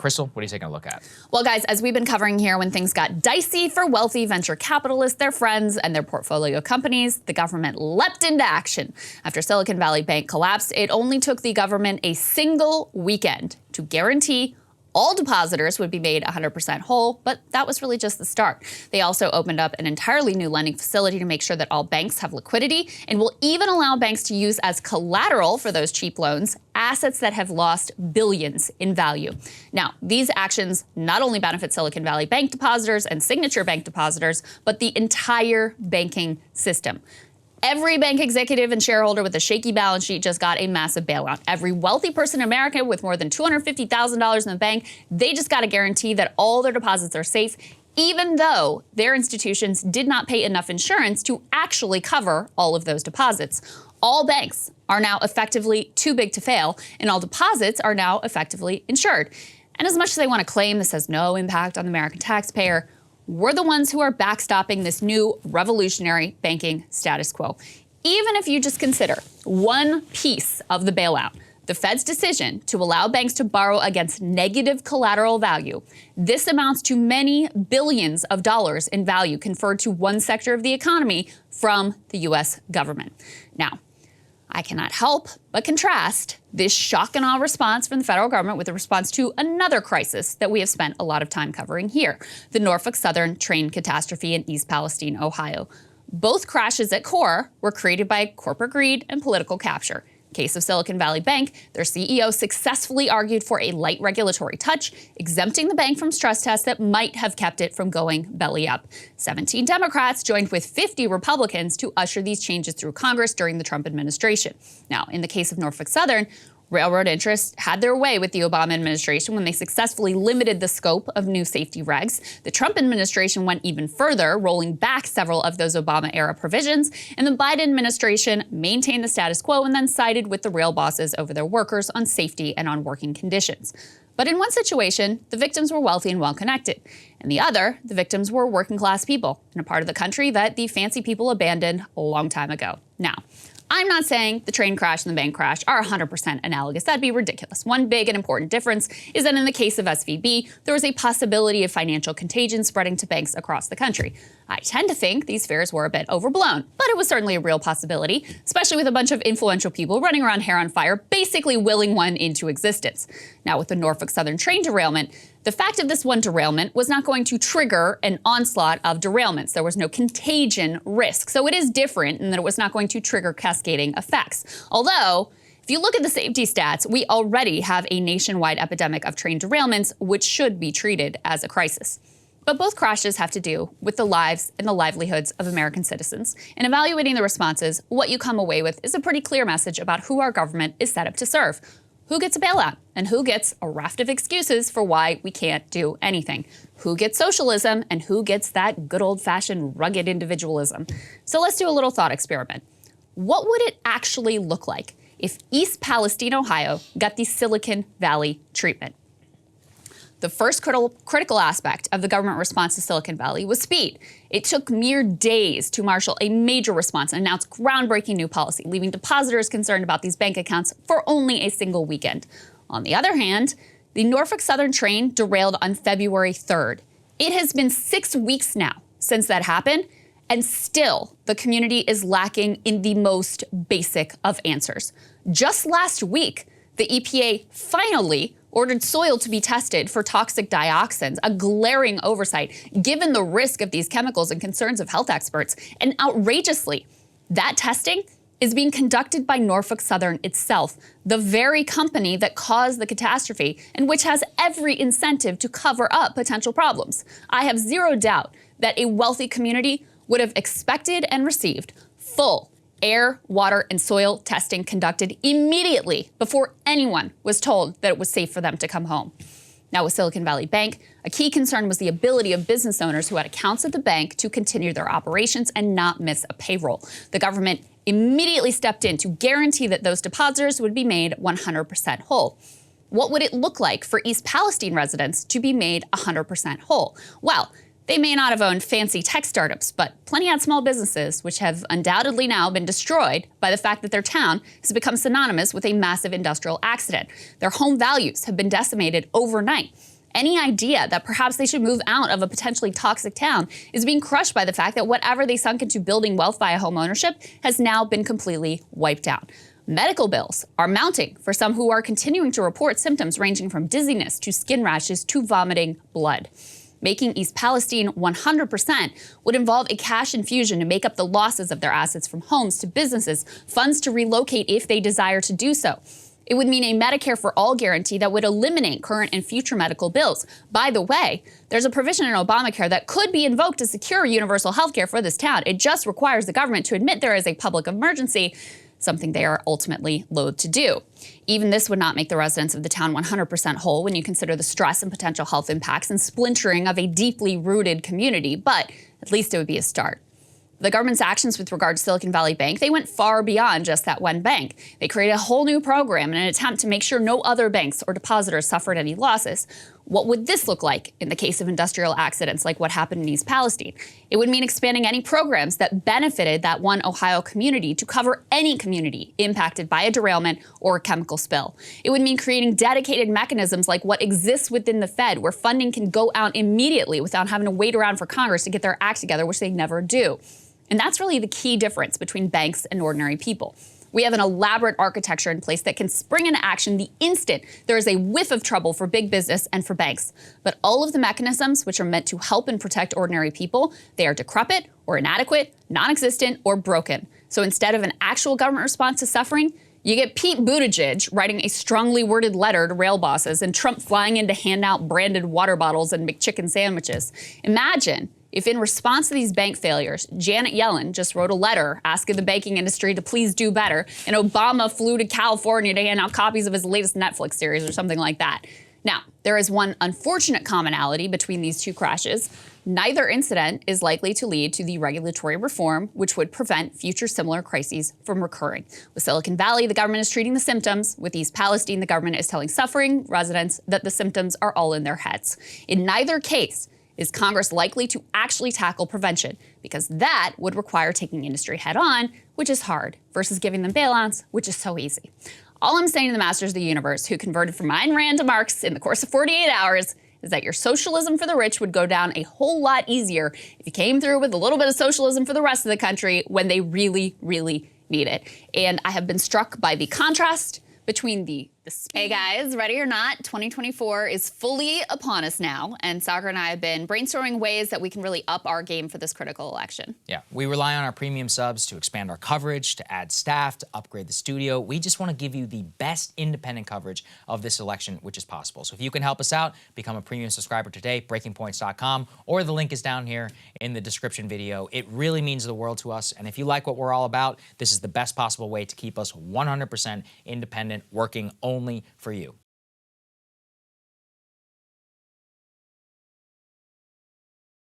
Krystal, what are you taking a look at? Well, guys, as we've been covering here, when things got dicey for wealthy venture capitalists, their friends, and their portfolio companies, the government leapt into action. After Silicon Valley Bank collapsed, it only took the government a single weekend to guarantee all depositors would be made 100% whole, but that was really just the start. They also opened up an entirely new lending facility to make sure that all banks have liquidity and will even allow banks to use as collateral for those cheap loans assets that have lost billions in value. Now, these actions not only benefit Silicon Valley Bank depositors and Signature Bank depositors, but the entire banking system. Every bank executive and shareholder with a shaky balance sheet just got a massive bailout. Every wealthy person in America with more than $250,000 in the bank, they just got a guarantee that all their deposits are safe, even though their institutions did not pay enough insurance to actually cover all of those deposits. All banks are now effectively too big to fail, and all deposits are now effectively insured. And as much as they want to claim this has no impact on the American taxpayer, we're the ones who are backstopping this new revolutionary banking status quo. Even if you just consider one piece of the bailout, the Fed's decision to allow banks to borrow against negative collateral value, this amounts to many billions of dollars in value conferred to one sector of the economy from the U.S. government. Now, I cannot help but contrast this shock and awe response from the federal government with a response to another crisis that we have spent a lot of time covering here, the Norfolk Southern train catastrophe in East Palestine, Ohio. Both crashes at core were created by corporate greed and political capture. Case of Silicon Valley Bank, their CEO successfully argued for a light regulatory touch, exempting the bank from stress tests that might have kept it from going belly up. 17 Democrats joined with 50 Republicans to usher these changes through Congress during the Trump administration. Now, in the case of Norfolk Southern, railroad interests had their way with the Obama administration when they successfully limited the scope of new safety regs. The Trump administration went even further, rolling back several of those Obama-era provisions, and the Biden administration maintained the status quo and then sided with the rail bosses over their workers on safety and on working conditions. But in one situation, the victims were wealthy and well-connected. In the other, the victims were working-class people in a part of the country that the fancy people abandoned a long time ago. Now, I'm not saying the train crash and the bank crash are 100% analogous. That'd be ridiculous. One big and important difference is that in the case of SVB, there was a possibility of financial contagion spreading to banks across the country. I tend to think these fears were a bit overblown, but it was certainly a real possibility, especially with a bunch of influential people running around hair on fire, basically willing one into existence. Now, with the Norfolk Southern train derailment, the fact of this one derailment was not going to trigger an onslaught of derailments. There was no contagion risk. So it is different in that it was not going to trigger cascading effects. Although, if you look at the safety stats, we already have a nationwide epidemic of train derailments, which should be treated as a crisis. But both crashes have to do with the lives and the livelihoods of American citizens. In evaluating the responses, what you come away with is a pretty clear message about who our government is set up to serve. Who gets a bailout and who gets a raft of excuses for why we can't do anything? Who gets socialism and who gets that good old-fashioned rugged individualism? So let's do a little thought experiment. What would it actually look like if East Palestine, Ohio got the Silicon Valley treatment? The first critical aspect of the government response to Silicon Valley was speed. It took mere days to marshal a major response and announce groundbreaking new policy, leaving depositors concerned about these bank accounts for only a single weekend. On the other hand, the Norfolk Southern train derailed on February 3rd. It has been 6 weeks now since that happened, and still the community is lacking in the most basic of answers. Just last week, the EPA finally ordered soil to be tested for toxic dioxins, a glaring oversight given the risk of these chemicals and concerns of health experts. And outrageously, that testing is being conducted by Norfolk Southern itself, the very company that caused the catastrophe and which has every incentive to cover up potential problems. I have zero doubt that a wealthy community would have expected and received full air, water, and soil testing conducted immediately before anyone was told that it was safe for them to come home. Now, with Silicon Valley Bank, a key concern was the ability of business owners who had accounts at the bank to continue their operations and not miss a payroll. The government immediately stepped in to guarantee that those depositors would be made 100% whole. What would it look like for East Palestine residents to be made 100% whole? Well, They may not have owned fancy tech startups, but plenty had small businesses, which have undoubtedly now been destroyed by the fact that their town has become synonymous with a massive industrial accident. Their home values have been decimated overnight. Any idea that perhaps they should move out of a potentially toxic town is being crushed by the fact that whatever they sunk into building wealth via home ownership has now been completely wiped out. Medical bills are mounting for some who are continuing to report symptoms ranging from dizziness to skin rashes to vomiting blood. Making East Palestine 100% would involve a cash infusion to make up the losses of their assets from homes to businesses, funds to relocate if they desire to do so. It would mean a Medicare for All guarantee that would eliminate current and future medical bills. By the way, there's a provision in Obamacare that could be invoked to secure universal health care for this town. It just requires the government to admit there is a public emergency, something they are ultimately loath to do. Even this would not make the residents of the town 100% whole when you consider the stress and potential health impacts and splintering of a deeply rooted community, but at least it would be a start. The government's actions with regard to Silicon Valley Bank, they went far beyond just that one bank. They created a whole new program in an attempt to make sure no other banks or depositors suffered any losses. What would this look like in the case of industrial accidents like what happened in East Palestine? It would mean expanding any programs that benefited that one Ohio community to cover any community impacted by a derailment or a chemical spill. It would mean creating dedicated mechanisms like what exists within the Fed, where funding can go out immediately without having to wait around for Congress to get their act together, which they never do. And that's really the key difference between banks and ordinary people. We have an elaborate architecture in place that can spring into action the instant there is a whiff of trouble for big business and for banks. But all of the mechanisms which are meant to help and protect ordinary people, they are decrepit or inadequate, non-existent, or broken. So instead of an actual government response to suffering, you get Pete Buttigieg writing a strongly worded letter to rail bosses and Trump flying in to hand out branded water bottles and McChicken sandwiches. Imagine if in response to these bank failures, Janet Yellen just wrote a letter asking the banking industry to please do better, and Obama flew to California to hand out copies of his latest Netflix series or something like that. Now, there is one unfortunate commonality between these two crashes. Neither incident is likely to lead to the regulatory reform which would prevent future similar crises from recurring. With Silicon Valley, the government is treating the symptoms. With East Palestine, the government is telling suffering residents that the symptoms are all in their heads. In neither case is Congress likely to actually tackle prevention, because that would require taking industry head on, which is hard, versus giving them bailouts, which is so easy. All I'm saying to the masters of the universe who converted from Ayn Rand to Marx in the course of 48 hours is that your socialism for the rich would go down a whole lot easier if you came through with a little bit of socialism for the rest of the country when they really, really need it. And I have been struck by the contrast between the Hey guys, ready or not, 2024 is fully upon us now, and Sagar and I have been brainstorming ways that we can really up our game for this critical election. Yeah, we rely on our premium subs to expand our coverage, to add staff, to upgrade the studio. We just want to give you the best independent coverage of this election, which is possible. So if you can help us out, become a premium subscriber today, breakingpoints.com, or the link is down here in the description video. It really means the world to us, and if you like what we're all about, this is the best possible way to keep us 100% independent, working only for you.